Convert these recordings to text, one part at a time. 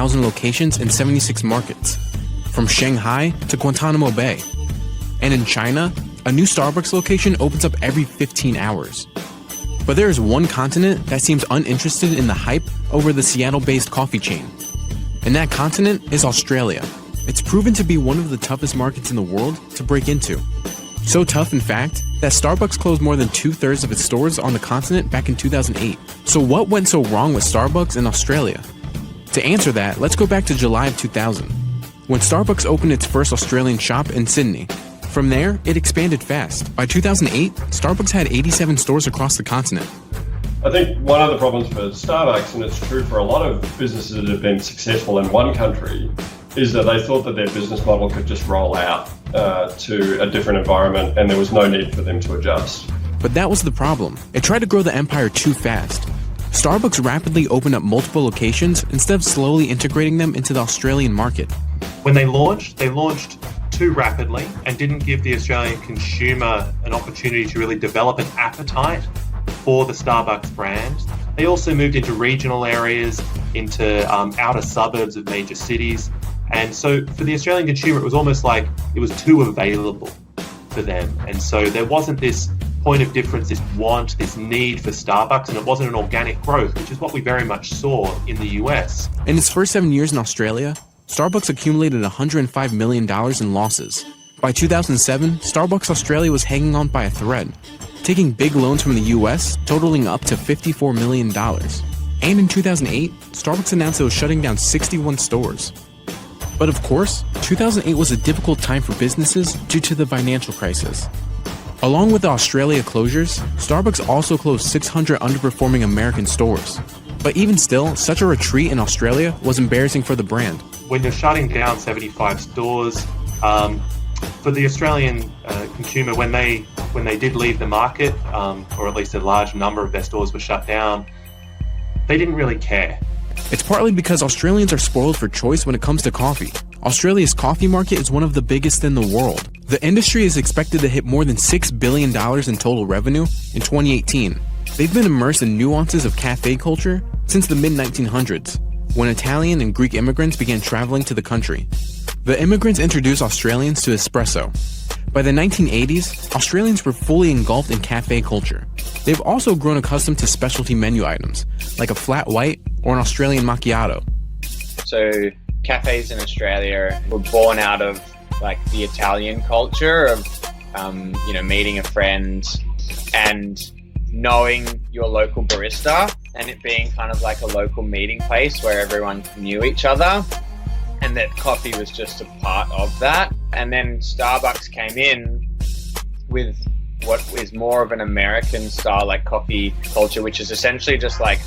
1,000 locations in 76 markets, from Shanghai to Guantanamo Bay. And in China, a new Starbucks location opens up every 15 hours. But there is one continent that seems uninterested in the hype over the Seattle-based coffee chain. And that continent is Australia. It's proven to be one of the toughest markets in the world to break into. So tough, in fact, that Starbucks closed more than 2/3 of its stores on the continent back in 2008. So what went so wrong with Starbucks in Australia? To answer that, let's go back to July of 2000, when Starbucks opened its first Australian shop in Sydney. From there, it expanded fast. By 2008, Starbucks had 87 stores across the continent. I think one of the problems for Starbucks, and it's true for a lot of businesses that have been successful in one country, is that they thought that their business model could just roll out to a different environment and there was no need for them to adjust. But that was the problem. It tried to grow the empire too fast. Starbucks rapidly opened up multiple locations instead of slowly integrating them into the Australian market. When they launched too rapidly and didn't give the Australian consumer an opportunity to really develop an appetite for the Starbucks brand. They also moved into regional areas, into outer suburbs of major cities. And so for the Australian consumer, it was almost like it was too available for them. And so there wasn't this point of difference, this want, this need for Starbucks, and it wasn't an organic growth, which is what we very much saw in the US. In its first 7 years in Australia, Starbucks accumulated $105 million in losses. By 2007, Starbucks Australia was hanging on by a thread, taking big loans from the US totaling up to $54 million. And in 2008, Starbucks announced it was shutting down 61 stores. But of course, 2008 was a difficult time for businesses due to the financial crisis. Along with the Australia closures, Starbucks also closed 600 underperforming American stores. But even still, such a retreat in Australia was embarrassing for the brand. When you're shutting down 75 stores, for the Australian consumer, when they did leave the market, or at least a large number of their stores were shut down, they didn't really care. It's partly because Australians are spoiled for choice when it comes to coffee. Australia's coffee market is one of the biggest in the world. The industry is expected to hit more than $6 billion in total revenue in 2018. They've been immersed in nuances of cafe culture since the mid-1900s, when Italian and Greek immigrants began traveling to the country. The immigrants introduced Australians to espresso. By the 1980s, Australians were fully engulfed in cafe culture. They've also grown accustomed to specialty menu items, like a flat white or an Australian macchiato. So cafes in Australia were born out of like the Italian culture of, meeting a friend and knowing your local barista and it being kind of like a local meeting place where everyone knew each other, and that coffee was just a part of that. And then Starbucks came in with what is more of an American style like coffee culture, which is essentially just like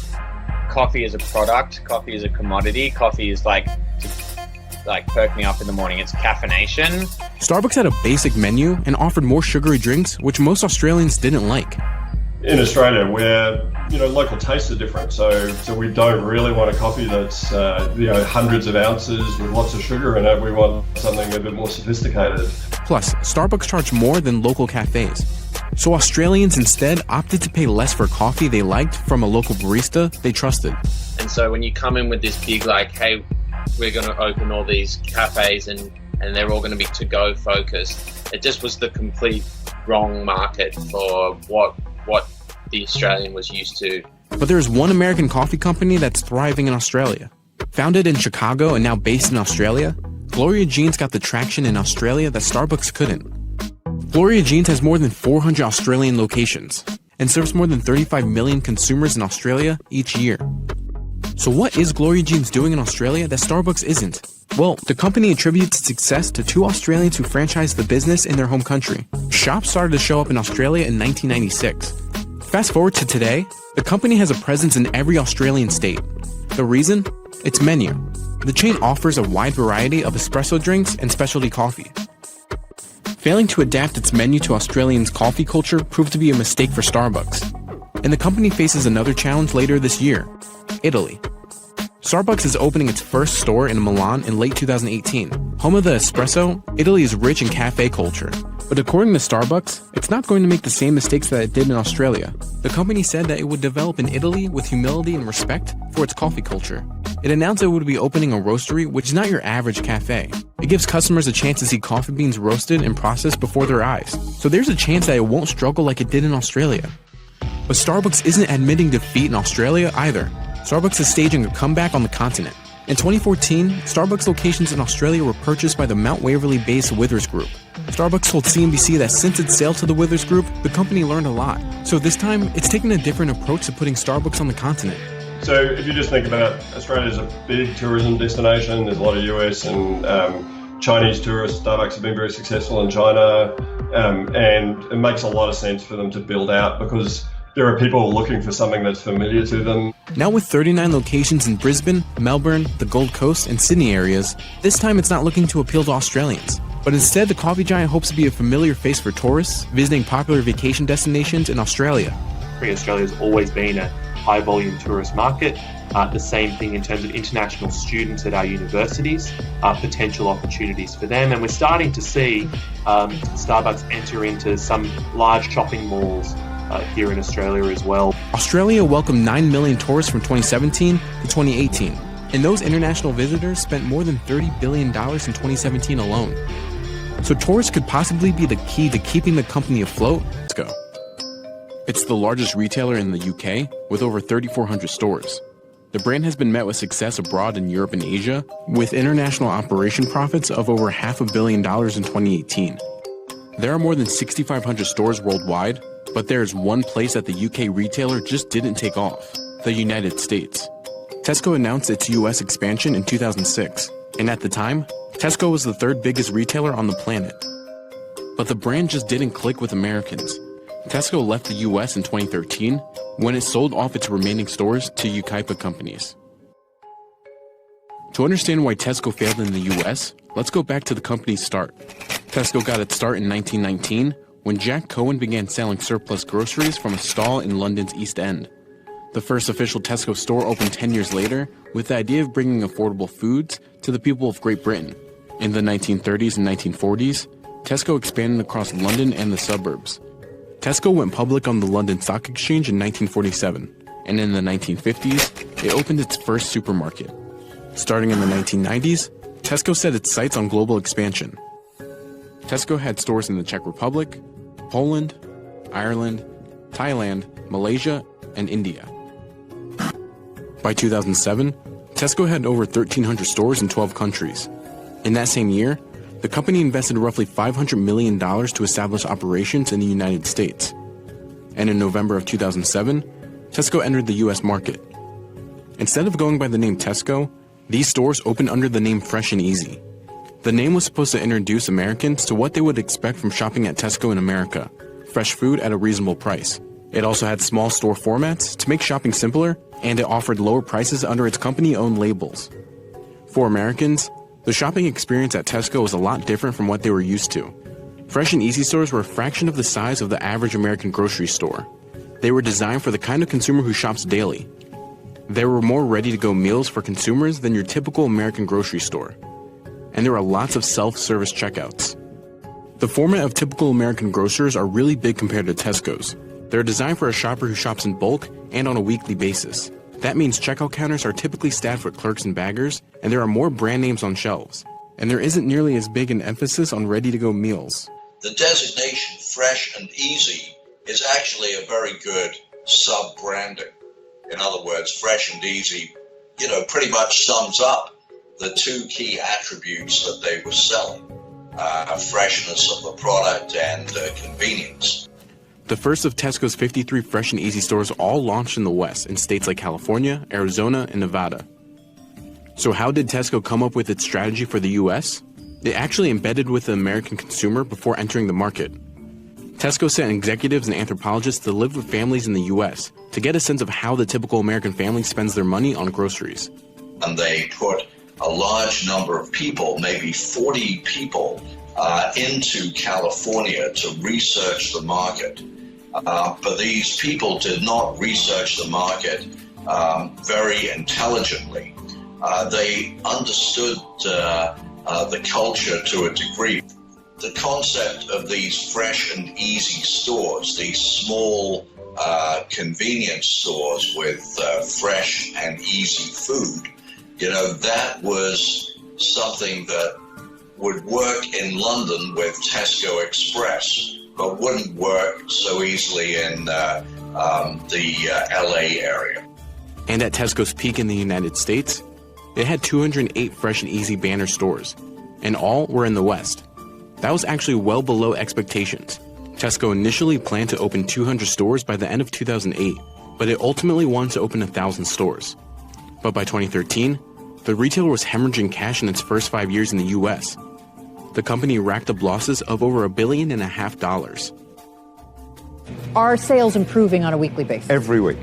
coffee is a product, coffee is a commodity, coffee is like perk me up in the morning. It's caffeination. Starbucks had a basic menu and offered more sugary drinks, which most Australians didn't like. In Australia, where local tastes are different, so we don't really want a coffee that's hundreds of ounces with lots of sugar in it. We want something a bit more sophisticated. Plus, Starbucks charged more than local cafes, so Australians instead opted to pay less for coffee they liked from a local barista they trusted. And so when you come in with this big hey, we're going to open all these cafes and they're all going to be to-go focused, it just was the complete wrong market for what the Australian was used to. But there is one American coffee company that's thriving in Australia. Founded in Chicago and now based in Australia, Gloria Jean's got the traction in Australia that Starbucks couldn't. Gloria Jean's has more than 400 Australian locations and serves more than 35 million consumers in Australia each year. So what is Gloria Jean's doing in Australia that Starbucks isn't? Well, the company attributes its success to two Australians who franchised the business in their home country. Shops started to show up in Australia in 1996. Fast forward to today, the company has a presence in every Australian state. The reason? Its menu. The chain offers a wide variety of espresso drinks and specialty coffee. Failing to adapt its menu to Australians' coffee culture proved to be a mistake for Starbucks. And the company faces another challenge later this year: Italy. Starbucks is opening its first store in Milan in late 2018. Home of the espresso, Italy is rich in cafe culture. But according to Starbucks, it's not going to make the same mistakes that it did in Australia. The company said that it would develop in Italy with humility and respect for its coffee culture. it announced it would be opening a roastery, which is not your average cafe. It gives customers a chance to see coffee beans roasted and processed before their eyes, so there's a chance that it won't struggle like it did in Australia. But Starbucks isn't admitting defeat in Australia either. Starbucks is staging a comeback on the continent. In 2014, Starbucks locations in Australia were purchased by the Mount Waverley-based Withers Group. Starbucks told CNBC that since its sale to the Withers Group, the company learned a lot. So this time, it's taking a different approach to putting Starbucks on the continent. So if you just think about Australia as a big tourism destination, there's a lot of US and Chinese tourists. Starbucks have been very successful in China, and it makes a lot of sense for them to build out because there are people looking for something that's familiar to them. Now with 39 locations in Brisbane, Melbourne, the Gold Coast, and Sydney areas, this time it's not looking to appeal to Australians. But instead, the coffee giant hopes to be a familiar face for tourists visiting popular vacation destinations in Australia. Australia's always been a high-volume tourist market. The same thing in terms of international students at our universities, potential opportunities for them. And we're starting to see Starbucks enter into some large shopping malls here in Australia as well. Australia welcomed 9 million tourists from 2017 to 2018, and those international visitors spent more than $30 billion in 2017 alone. So tourists could possibly be the key to keeping the company afloat. Let's go. It's the largest retailer in the UK with over 3,400 stores. The brand has been met with success abroad in Europe and Asia, with international operation profits of over $500 million in 2018. There are more than 6,500 stores worldwide, but there is one place that the UK retailer just didn't take off: the United States. Tesco announced its US expansion in 2006, and at the time, Tesco was the third biggest retailer on the planet. But the brand just didn't click with Americans. Tesco left the US in 2013 when it sold off its remaining stores to Yucaipa companies. To understand why Tesco failed in the US, let's go back to the company's start. Tesco got its start in 1919 when Jack Cohen began selling surplus groceries from a stall in London's East End. The first official Tesco store opened 10 years later with the idea of bringing affordable foods to the people of Great Britain. In the 1930s and 1940s, Tesco expanded across London and the suburbs. Tesco went public on the London Stock Exchange in 1947, and in the 1950s, it opened its first supermarket. Starting in the 1990s, Tesco set its sights on global expansion. Tesco had stores in the Czech Republic, Poland, Ireland, Thailand, Malaysia, and India. By 2007, Tesco had over 1,300 stores in 12 countries. In that same year, the company invested roughly $500 million to establish operations in the United States. And in November of 2007, Tesco entered the US market. Instead of going by the name Tesco, these stores opened under the name Fresh and Easy. The name was supposed to introduce Americans to what they would expect from shopping at Tesco in America: fresh food at a reasonable price. It also had small store formats to make shopping simpler, and it offered lower prices under its company-owned labels. For Americans, the shopping experience at Tesco was a lot different from what they were used to. Fresh and Easy stores were a fraction of the size of the average American grocery store. They were designed for the kind of consumer who shops daily. There were more ready-to-go meals for consumers than your typical American grocery store. And there were lots of self-service checkouts. The format of typical American grocers are really big compared to Tesco's. They're designed for a shopper who shops in bulk and on a weekly basis. That means checkout counters are typically staffed with clerks and baggers, and there are more brand names on shelves. And there isn't nearly as big an emphasis on ready-to-go meals. The designation Fresh and Easy is actually a very good sub-branding. In other words, Fresh and Easy, pretty much sums up the two key attributes that they were selling: freshness of the product and convenience. The first of Tesco's 53 Fresh and Easy stores all launched in the West in states like California, Arizona, and Nevada. So how did Tesco come up with its strategy for the US? It actually embedded with the American consumer before entering the market. Tesco sent executives and anthropologists to live with families in the US to get a sense of how the typical American family spends their money on groceries. And they put a large number of people, maybe 40 people, into California to research the market. But these people did not research the market very intelligently. They understood the culture to a degree. The concept of these Fresh and Easy stores, these small convenience stores with fresh and easy food, that was something that would work in London with Tesco Express, but wouldn't work so easily in the LA area. And at Tesco's peak in the United States, it had 208 Fresh and Easy banner stores, and all were in the West. That was actually well below expectations. Tesco initially planned to open 200 stores by the end of 2008, but it ultimately wanted to open 1,000 stores. But by 2013, the retailer was hemorrhaging cash in its first 5 years in the US. The company racked up losses of over $1.5 billion. Are sales improving on a weekly basis? Every week.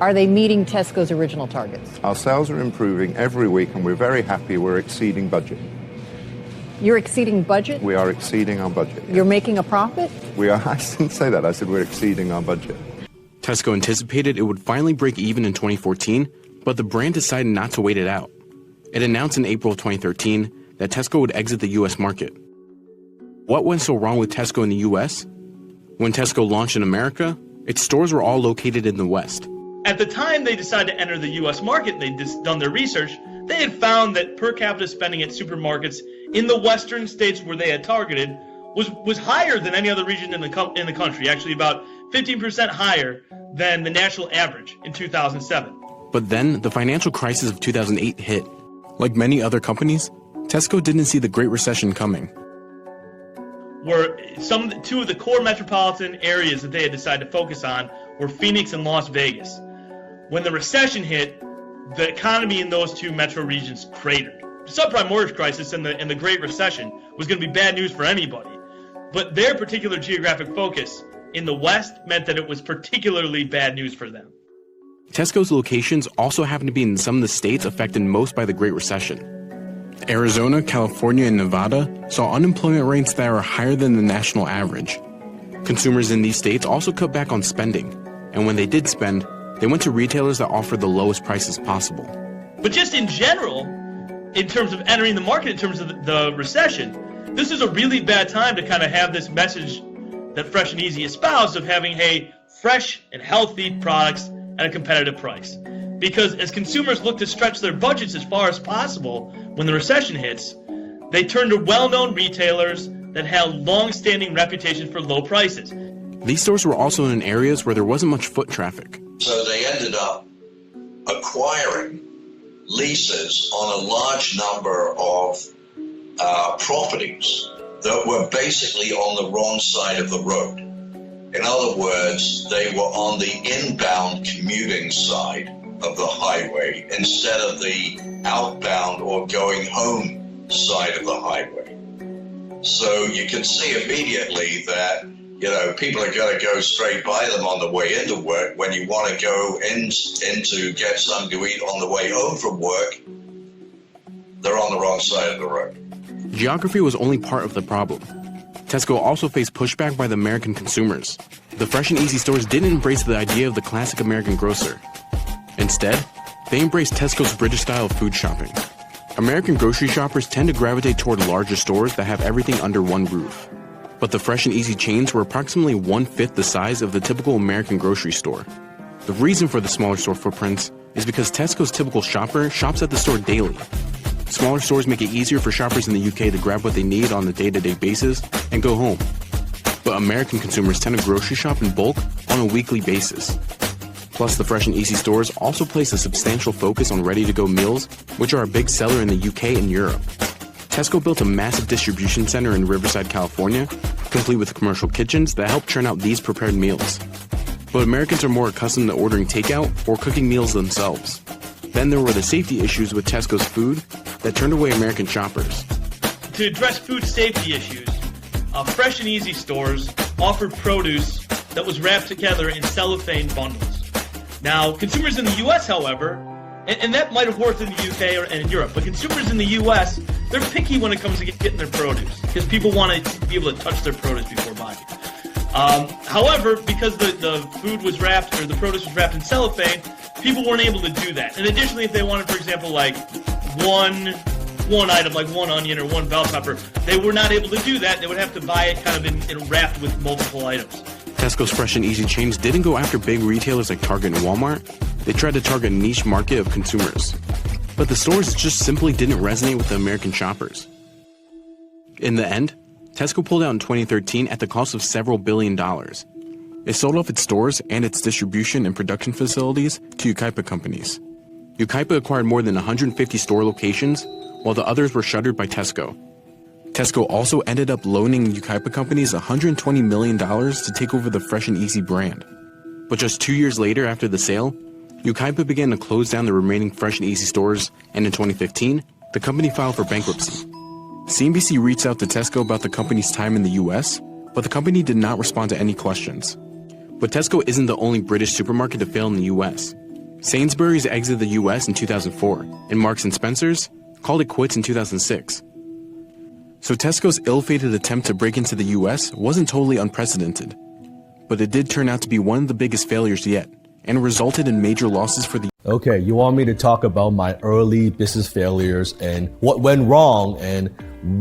Are they meeting Tesco's original targets? Our sales are improving every week, and we're very happy we're exceeding budget. You're exceeding budget? We are exceeding our budget. You're making a profit? We are. I didn't say that. I said we're exceeding our budget. Tesco anticipated it would finally break even in 2014, but the brand decided not to wait it out. It announced in April of 2013 that Tesco would exit the US market. What went so wrong with Tesco in the US? When Tesco launched in America, its stores were all located in the West. At the time they decided to enter the US market and they'd done their research, they had found that per capita spending at supermarkets in the western states where they had targeted was higher than any other region in the country, actually about 15% higher than the national average in 2007. But then the financial crisis of 2008 hit. Like many other companies, Tesco didn't see the Great Recession coming. Where two of the core metropolitan areas that they had decided to focus on were Phoenix and Las Vegas. When the recession hit, the economy in those two metro regions cratered. The subprime mortgage crisis and the Great Recession was going to be bad news for anybody. But their particular geographic focus in the West meant that it was particularly bad news for them. Tesco's locations also happened to be in some of the states affected most by the Great Recession. Arizona, California, and Nevada saw unemployment rates that are higher than the national average. Consumers in these states also cut back on spending, and when they did spend, they went to retailers that offered the lowest prices possible. But just in general, in terms of entering the market, in terms of the recession, this is a really bad time to kind of have this message that Fresh and Easy espoused of having, hey, fresh and healthy products at a competitive price. Because as consumers look to stretch their budgets as far as possible when the recession hits, they turn to well-known retailers that had long-standing reputations for low prices. These stores were also in areas where there wasn't much foot traffic. So they ended up acquiring leases on a large number of properties that were basically on the wrong side of the road. In other words, they were on the inbound commuting side of the highway instead of the outbound or going home side of the highway. So you can see immediately that, people are going to go straight by them on the way into work. When you want to go in to get something to eat on the way home from work, they're on the wrong side of the road. Geography was only part of the problem. Tesco also faced pushback by the American consumers. The Fresh and Easy stores didn't embrace the idea of the classic American grocer. Instead, they embraced Tesco's British style of food shopping. American grocery shoppers tend to gravitate toward larger stores that have everything under one roof. But the Fresh and Easy chains were approximately 1/5 the size of the typical American grocery store. The reason for the smaller store footprints is because Tesco's typical shopper shops at the store daily. Smaller stores make it easier for shoppers in the UK to grab what they need on a day-to-day basis and go home. But American consumers tend to grocery shop in bulk on a weekly basis. Plus, the Fresh and Easy stores also place a substantial focus on ready-to-go meals, which are a big seller in the UK and Europe. Tesco built a massive distribution center in Riverside, California, complete with commercial kitchens that help churn out these prepared meals. But Americans are more accustomed to ordering takeout or cooking meals themselves. Then there were the safety issues with Tesco's food that turned away American shoppers. To address food safety issues, Fresh and Easy stores offered produce that was wrapped together in cellophane bundles. Now, consumers in the U.S., however, and that might have worked in the U.K. and in Europe, but consumers in the U.S., they're picky when it comes to getting their produce because people want to be able to touch their produce before buying it. However, because the food was wrapped, or the produce was wrapped in cellophane, people weren't able to do that. And additionally, if they wanted, for example, like one item, like one onion or one bell pepper, they were not able to do that. They would have to buy it kind of in wrapped with multiple items. Tesco's Fresh and Easy chains didn't go after big retailers like Target and Walmart. They tried to target a niche market of consumers. But the stores just simply didn't resonate with the American shoppers. In the end, Tesco pulled out in 2013 at the cost of several $billions. It sold off its stores and its distribution and production facilities to Yucaipa companies. Yucaipa acquired more than 150 store locations, while the others were shuttered by Tesco. Tesco also ended up loaning Yucaipa companies $120 million to take over the Fresh and Easy brand. But just 2 years later after the sale, Yucaipa began to close down the remaining Fresh and Easy stores, and in 2015, the company filed for bankruptcy. CNBC reached out to Tesco about the company's time in the US, but the company did not respond to any questions. But Tesco isn't the only British supermarket to fail in the US. Sainsbury's exited the US in 2004, and Marks & Spencer's called it quits in 2006. So Tesco's ill-fated attempt to break into the US wasn't totally unprecedented, but it did turn out to be one of the biggest failures yet, and resulted in major losses for the. Okay, you want me to talk about my early business failures and what went wrong and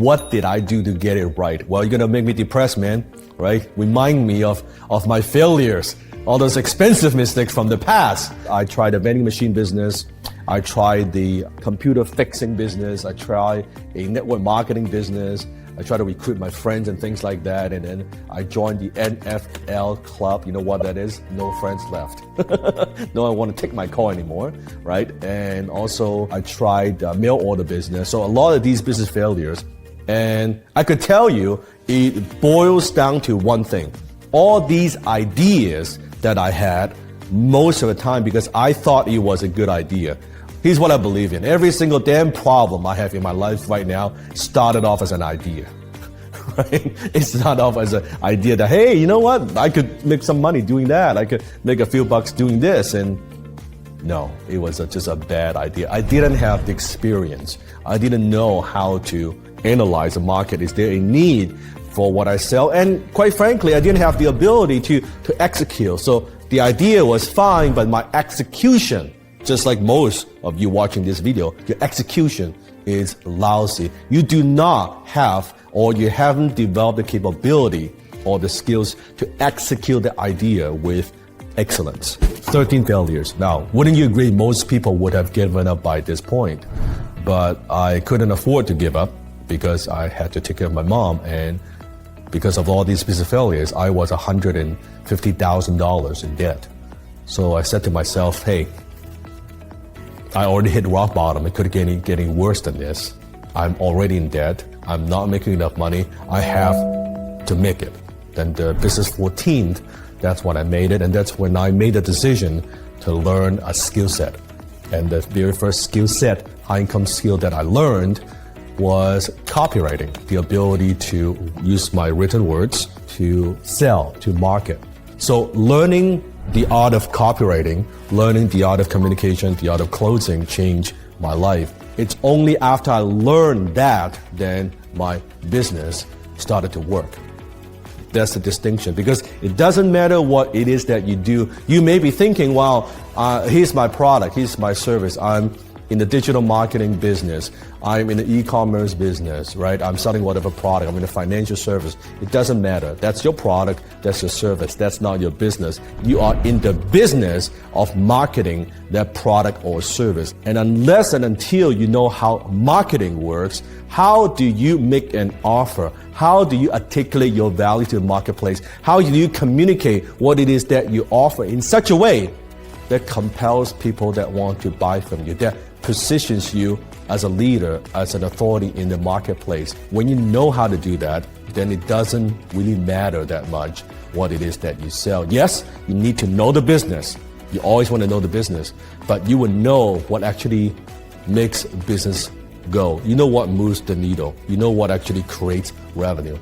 what did I do to get it right? Well, you're gonna make me depressed, man, right? Remind me of my failures, all those expensive mistakes from the past. I tried a vending machine business. I tried the computer fixing business. I tried a network marketing business. I tried to recruit my friends and things like that. And then I joined the NFL club. You know what that is? No friends left. No one want to take my call anymore, right? And also I tried mail order business. So a lot of these business failures. And I could tell you, it boils down to one thing. All these ideas that I had most of the time because I thought it was a good idea. Here's what I believe in. Every single damn problem I have in my life right now started off as an idea. Right? It started off as an idea that, hey, you know what? I could make some money doing that. I could make a few bucks doing this. And no, it was just a bad idea. I didn't have the experience. I didn't know how to analyze the market. Is there a need for what I sell? And quite frankly, I didn't have the ability to execute. So the idea was fine, but my execution, just like most of you watching this video, your execution is lousy. You do not have, or you haven't developed the capability or the skills to execute the idea with excellence. 13 failures. Now, wouldn't you agree most people would have given up by this point? But I couldn't afford to give up because I had to take care of my mom, and because of all these business failures, I was $150,000 in debt. So I said to myself, hey, I already hit rock bottom. It could get any worse than this. I'm already in debt. I'm not making enough money. I have to make it. Then the business 14th, that's when I made it. And that's when I made the decision to learn a skill set. And the very first skill set, high income skill that I learned was copywriting, the ability to use my written words to sell, to market. So learning the art of copywriting, learning the art of communication, the art of closing changed my life. It's only after I learned that, then my business started to work. That's the distinction, because it doesn't matter what it is that you do. You may be thinking, well, here's my product, here's my service. I'm in the digital marketing business. I'm in the e-commerce business, right? I'm selling whatever product. I'm in the financial service. It doesn't matter. That's your product. That's your service. That's not your business. You are in the business of marketing that product or service. And unless and until you know how marketing works, how do you make an offer? How do you articulate your value to the marketplace? How do you communicate what it is that you offer in such a way that compels people that want to buy from you, that positions you as a leader, as an authority in the marketplace? When you know how to do that, then it doesn't really matter that much what it is that you sell. Yes, you need to know the business. You always want to know the business, but you will know what actually makes business go. You know what moves the needle. You know what actually creates revenue.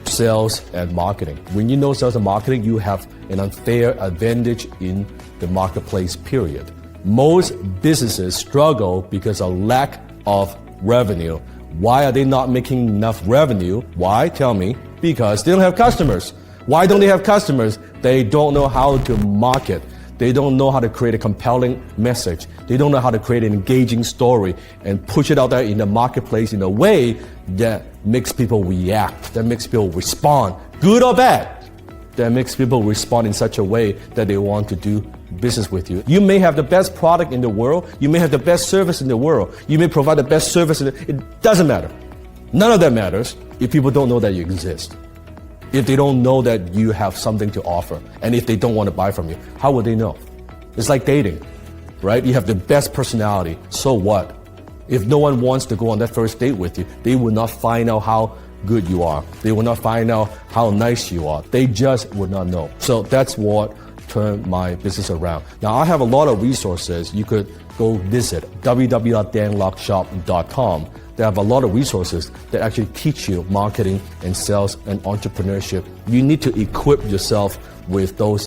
Sales and marketing. When you know sales and marketing, you have an unfair advantage in the marketplace, period. Most businesses struggle because of lack of revenue. Why are they not making enough revenue? Why? Tell me. Because they don't have customers. Why don't they have customers? They don't know how to market. They don't know how to create a compelling message. They don't know how to create an engaging story and push it out there in the marketplace in a way that makes people react, that makes people respond, good or bad, that makes people respond in such a way that they want to do business with you. You may have the best product in the world. You may have the best service in the world. You may provide the best service. It doesn't matter. None of that matters if people don't know that you exist. If they don't know that you have something to offer, and if they don't want to buy from you, how would they know? It's like dating, right? You have the best personality, so what? If no one wants to go on that first date with you, they will not find out how good you are. They will not find out how nice you are. They just would not know. So that's what turned my business around. Now I have a lot of resources. You could go visit www.danlockshop.com. They have a lot of resources that actually teach you marketing and sales and entrepreneurship. You need to equip yourself with those